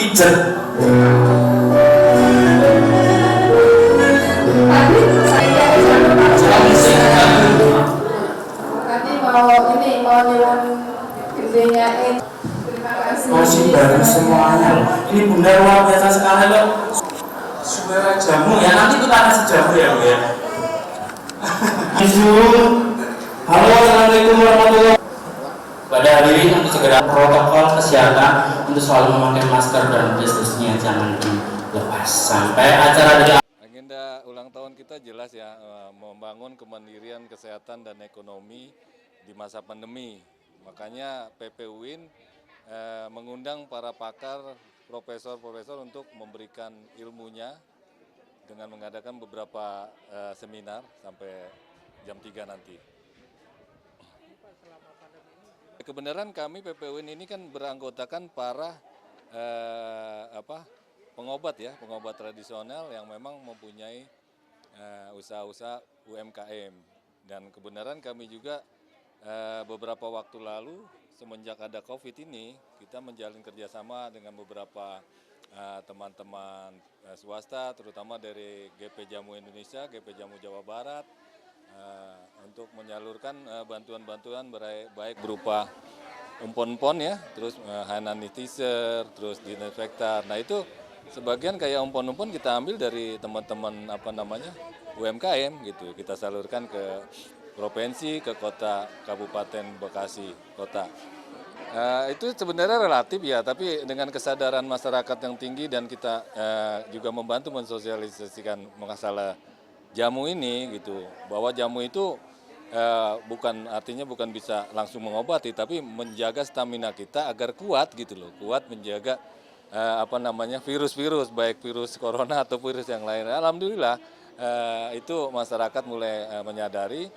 pijet. Tadi saya nanti mau nyuwun gedenya ini. Terima kasih. Masih baru semuanya. Ini Bunda luar biasa sekali loh. Suara jamu ya, nanti kita kasih jamu ya Bu ya. Halo, assalamualaikum warahmatullahi wabarakatuh. Pada hari ini untuk segera protokol kesehatan untuk selalu memakai masker dan plus-plusnya jangan dilepas sampai acara dari. Agenda ulang tahun kita jelas ya, membangun kemandirian kesehatan dan ekonomi di masa pandemi. Makanya PPUIN mengundang para pakar, profesor-profesor untuk memberikan ilmunya dengan mengadakan beberapa seminar sampai jam 3 nanti. Kebenaran kami PPUIN ini kan beranggotakan para pengobat ya, pengobat tradisional yang memang mempunyai usaha-usaha UMKM. Dan kebenaran kami juga beberapa waktu lalu semenjak ada COVID ini, kita menjalin kerjasama dengan beberapa teman-teman swasta, terutama dari GP Jamu Indonesia, GP Jamu Jawa Barat, untuk menyalurkan bantuan-bantuan baik berupa umpon-umpon ya, terus hand sanitizer, terus disinfektan. Nah itu sebagian kayak umpon-umpon kita ambil dari teman-teman UMKM gitu, kita salurkan ke provinsi, ke kota, Kabupaten Bekasi, kota. Itu sebenarnya relatif ya, tapi dengan kesadaran masyarakat yang tinggi dan kita juga membantu mensosialisasikan masalah jamu ini gitu, bahwa jamu itu bukan bisa langsung mengobati, tapi menjaga stamina kita agar kuat gitu loh, kuat menjaga virus-virus, baik virus corona atau virus yang lain. Alhamdulillah itu masyarakat mulai menyadari.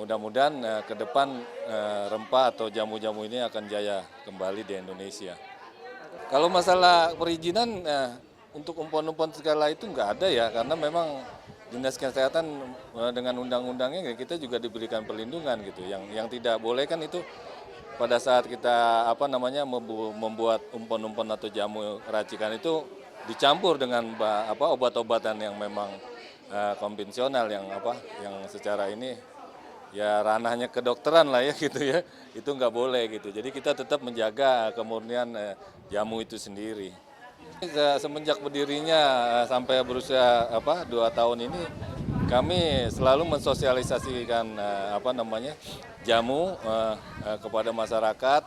Mudah-mudahan ke depan rempah atau jamu-jamu ini akan jaya kembali di Indonesia. Kalau masalah perizinan untuk umpon-umpon segala itu nggak ada ya, karena memang Dinas Kesehatan dengan undang-undangnya kita juga diberikan perlindungan gitu. Yang tidak boleh kan itu pada saat kita membuat umpon-umpon atau jamu racikan itu dicampur dengan obat-obatan yang memang konvensional yang secara ini ya ranahnya kedokteran lah ya gitu ya. Itu nggak boleh gitu. Jadi kita tetap menjaga kemurnian jamu itu sendiri. Semenjak berdirinya sampai berusia 2 tahun ini, kami selalu mensosialisasikan jamu kepada masyarakat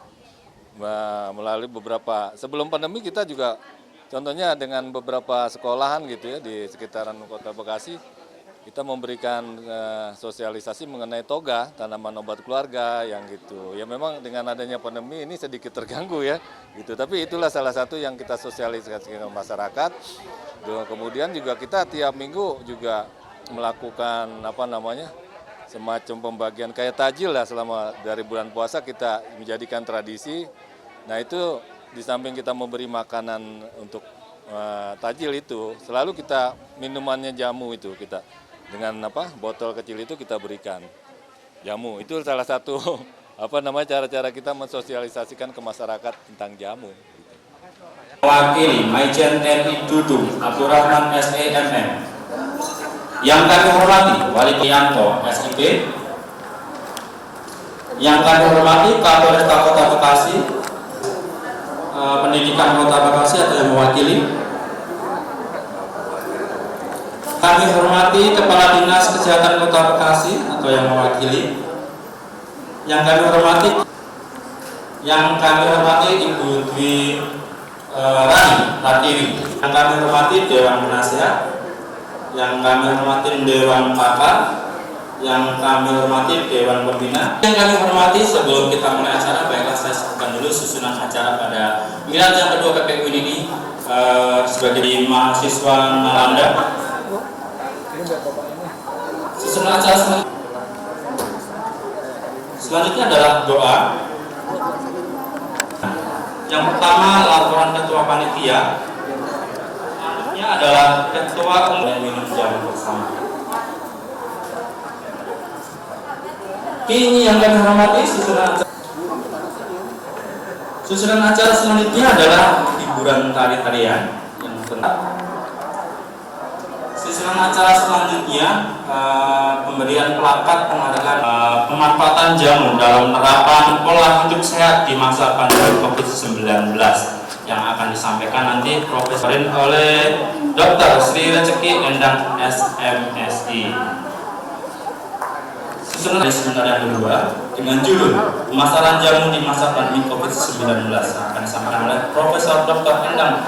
melalui beberapa. Sebelum pandemi kita juga contohnya dengan beberapa sekolahan gitu ya di sekitaran Kota Bekasi, kita memberikan sosialisasi mengenai toga, tanaman obat keluarga yang gitu. Ya memang dengan adanya pandemi ini sedikit terganggu ya gitu. Tapi itulah salah satu yang kita sosialisasikan ke masyarakat. Kemudian juga kita tiap minggu juga melakukan semacam pembagian kayak tajil lah selama dari bulan puasa kita menjadikan tradisi. Nah itu di samping kita memberi makanan untuk tajil itu, selalu kita minumannya jamu itu kita dengan botol kecil itu kita berikan jamu. Itu salah satu cara-cara kita mensosialisasikan ke masyarakat tentang jamu. Wakil Majen TNI Dudung Abdurrahman SEMM. Yang kami hormati Wali Prianto SIP. Yang kami hormati Kapolresta Kota Bekasi, Pendidikan Kota Bekasi atau yang mewakili. Kami hormati Kepala Dinas Kesehatan Kota Bekasi atau yang mewakili. Yang kami hormati Ibu Dwi Rani Latiri. Yang kami hormati Dewan Penasihat. Yang kami hormati Dewan Pakar. Yang kami hormati Dewan Pembina. Yang kami hormati sebelum kita mulai acara, baiklah saya sebutkan dulu susunan acara pada milad yang kedua PPUIN ini sebagai mahasiswa Nalanda. Susunan acara selanjutnya adalah doa. Yang pertama laporan ketua panitia. Selanjutnya adalah ketua umum minum jamu bersama. Ini yang kami hormati susunan acara selanjutnya adalah hiburan. program tari-tarian yang benar. Susunan acara selanjutnya pemberian plakat penghargaan pemanfaatan jamu dalam penerapan pola hidup sehat di masa pandemi COVID-19 yang akan disampaikan nanti Profesor oleh Dr. Sri Rezeki Endang SMSI. Susunan sementara yang kedua dengan judul pemasaran jamu di masa pandemi COVID-19 akan disampaikan oleh Profesor Dr. Endang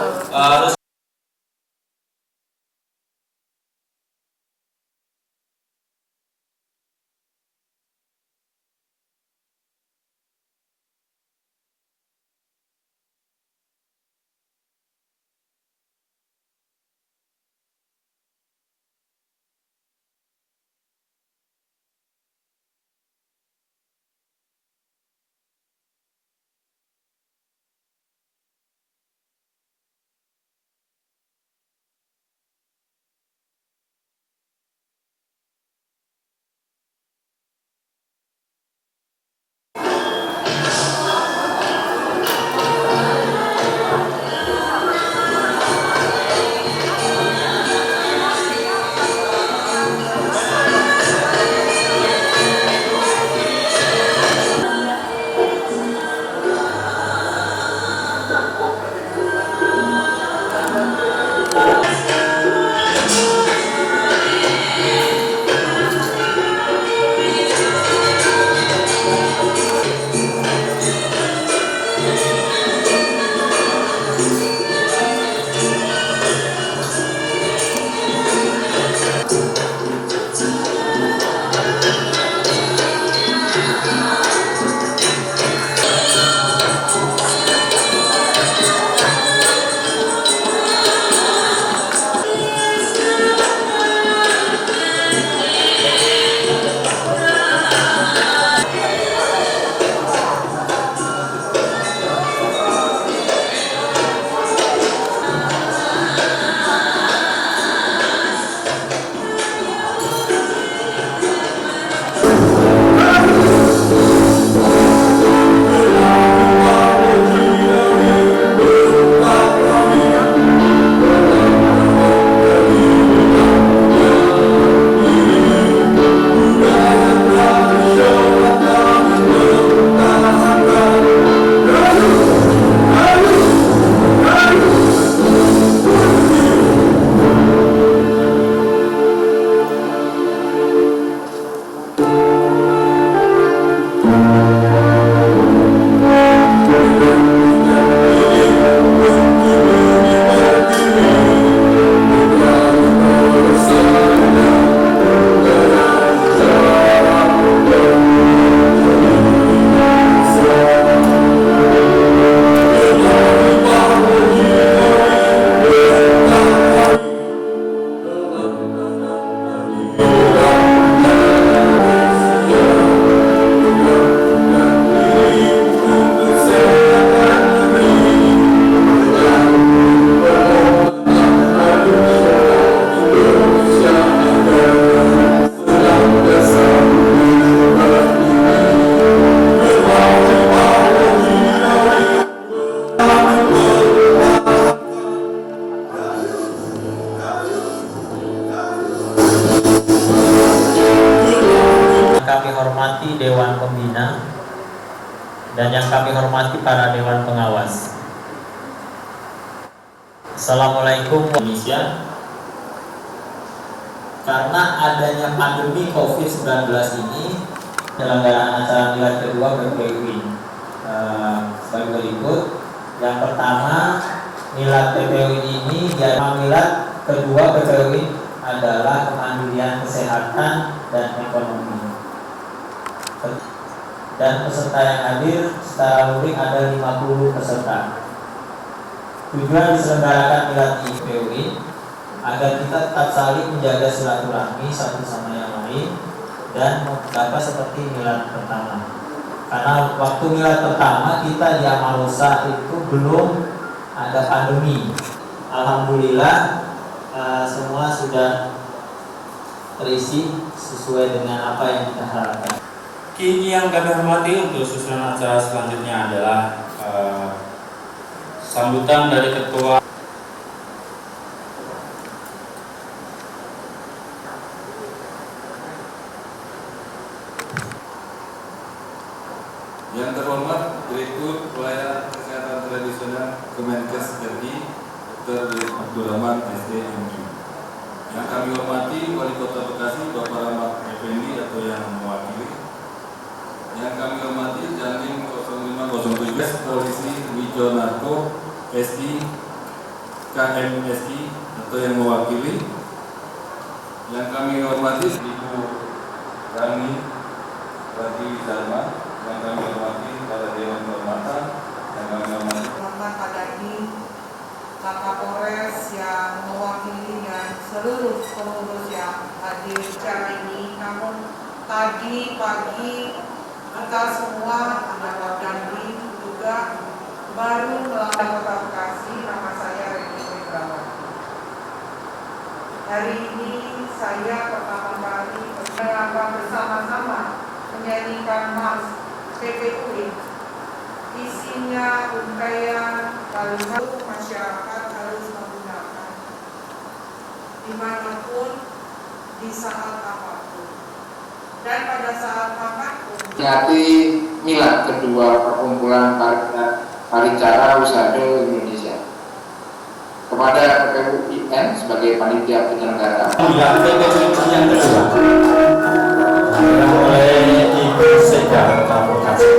hormati Dewan Pembina dan yang kami hormati para Dewan Pengawas. Assalamualaikum Indonesia. Karena adanya pandemi COVID-19 ini, penyelenggaraan acara milad kedua PPUI sebagai berikut. Yang pertama, milad PPUI ini, milad kedua PPUI adalah kemandirian kesehatan dan ekonomi. Dan peserta yang hadir secara luring ada 50 peserta. Tujuan diselenggarakan milad di PPUI agar kita tetap saling menjaga silaturahmi satu sama yang lain dan dapat seperti milad pertama. Karena waktu milad pertama kita di Amarosa itu belum ada pandemi. Alhamdulillah semua sudah terisi sesuai dengan apa yang kita harapkan. Kini yang kami hormati untuk susunan acara selanjutnya adalah Sambutan dari Ketua. Yang terhormat Direktur Pelayanan Kesehatan Tradisional Kemenkes RI, Dr. Abdurrahman SDMG. Yang kami hormati Wali Kota Bekasi Bapak Rahmat Effendi atau yang mewakili. Yang kami hormati Dandim 0507 Polisi Wijonarko SI KMSI atau yang mewakili. Yang kami hormati Ibu Rani Rati Dharma. Yang kami hormati para Dewan Kehormatan. Yang kami hormati Bapak Kadani, Bapak Polres yang mewakili dan seluruh pengurus yang hadir acara ini. Namun tadi pagi kita semua ada Dandim juga baru melakukan Kota Bekasi. Nama saya Reni Indrawati. Hari ini saya pertama kali bersama-sama menyanyikan Mars PPUI. Isinya ungkayan kalimat masyarakat harus menggunakan dimanapun, di saat apapun, dan pada saat apapun. Peringati milad kedua perkumpulan paricara Wisado Indonesia. Kepada PPUIN sebagai panitia penyelenggara. PPUI yang kedua oleh Ibu Sekda Bekasi.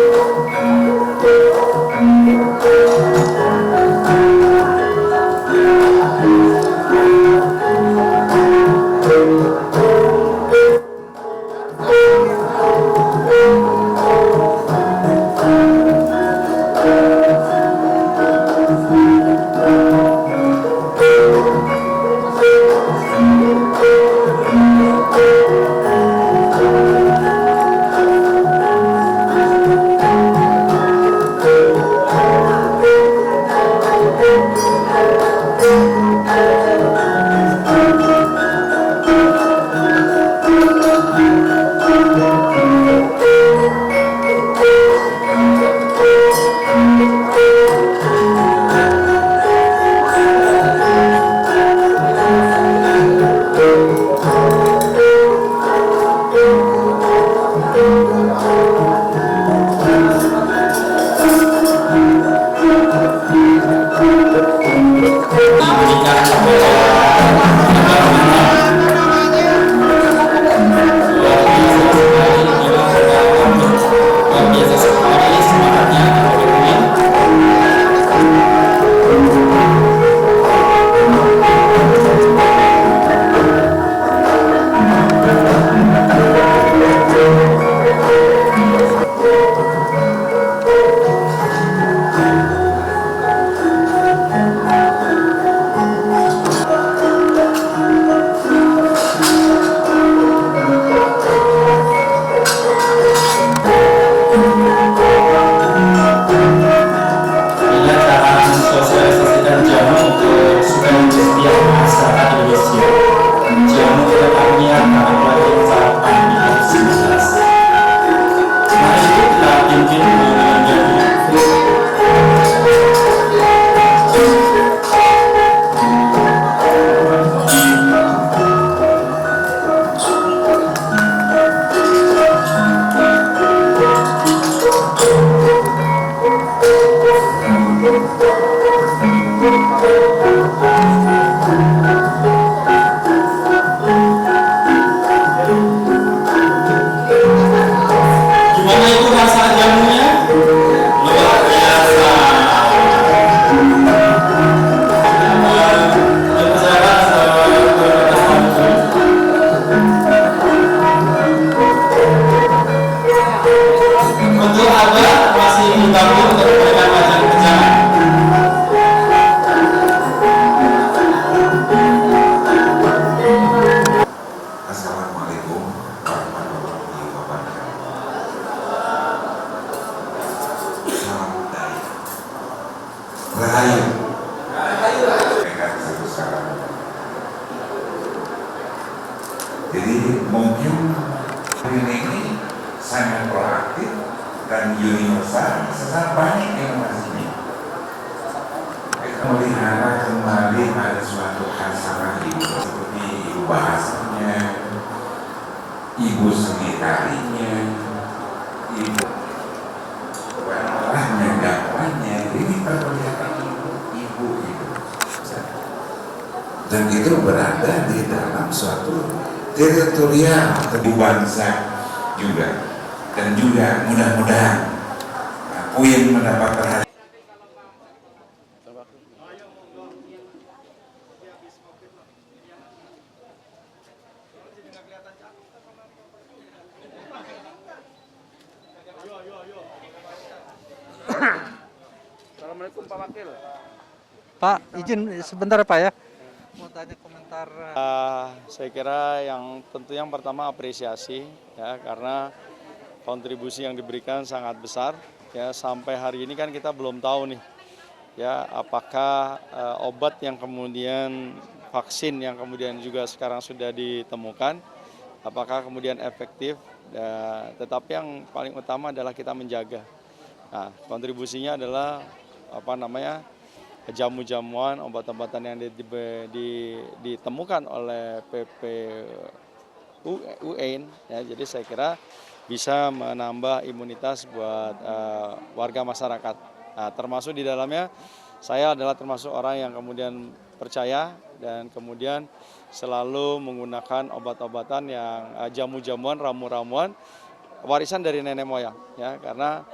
Jadi mungkin ini sangat proaktif dan universal, sangat banyak inovasinya. melihara kembali pada suatu khasana ibu seperti ibu bahasanya, ibu seni tarinya, ibu warnanya, dakwanya, ini perlihatkan ibu itu. Dan itu berada di dalam suatu teritorial bangsa juga, dan juga mudah-mudahan aku yang mendapat perhatian. Assalamualaikum Pak Wakil. Pak, izin sebentar Pak ya. Mau tanya komentar. Saya kira yang pertama apresiasi ya, karena kontribusi yang diberikan sangat besar ya. Sampai hari ini kan kita belum tahu nih ya, apakah obat yang kemudian vaksin yang kemudian juga sekarang sudah ditemukan apakah kemudian efektif ya, tetapi yang paling utama adalah kita menjaga. Nah, kontribusinya adalah jamu-jamuan, obat-obatan yang ditemukan oleh PPUN ya, jadi saya kira bisa menambah imunitas buat warga masyarakat. Nah, termasuk di dalamnya saya adalah termasuk orang yang kemudian percaya dan kemudian selalu menggunakan obat-obatan yang jamu-jamuan, ramu-ramuan warisan dari nenek moyang ya, karena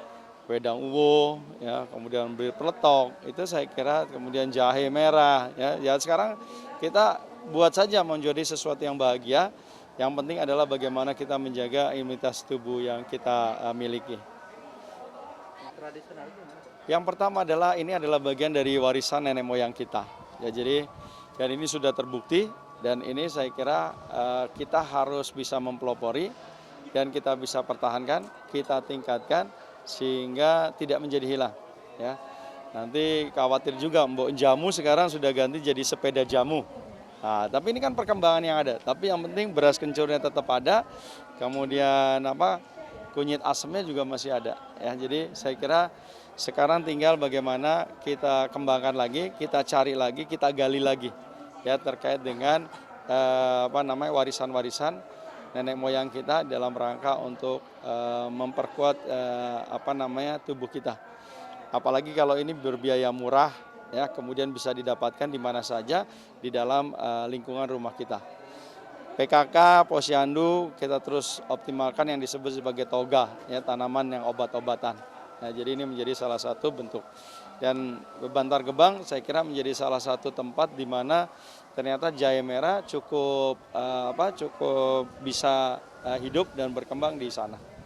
wedang uwo, ya, kemudian bir peletok, itu saya kira kemudian jahe merah, ya sekarang kita buat saja menjadi sesuatu yang bahagia. Yang penting adalah bagaimana kita menjaga imunitas tubuh yang kita miliki. Yang pertama adalah ini adalah bagian dari warisan nenek moyang kita. Ya jadi dan ini sudah terbukti dan ini saya kira kita harus bisa mempelopori dan kita bisa pertahankan, kita tingkatkan sehingga tidak menjadi hilang ya. Nanti khawatir juga mbok jamu sekarang sudah ganti jadi sepeda jamu. Nah, tapi ini kan perkembangan yang ada. Tapi yang penting beras kencurnya tetap ada. Kemudian kunyit asemnya juga masih ada ya. Jadi saya kira sekarang tinggal bagaimana kita kembangkan lagi, kita cari lagi, kita gali lagi ya terkait dengan warisan-warisan nenek moyang kita dalam rangka untuk memperkuat tubuh kita. Apalagi kalau ini berbiaya murah ya, kemudian bisa didapatkan di mana saja di dalam lingkungan rumah kita. PKK, posyandu kita terus optimalkan yang disebut sebagai toga ya, tanaman yang obat-obatan. Nah, jadi ini menjadi salah satu bentuk. Dan Bantar Gebang saya kira menjadi salah satu tempat di mana ternyata jahe merah cukup bisa hidup dan berkembang di sana.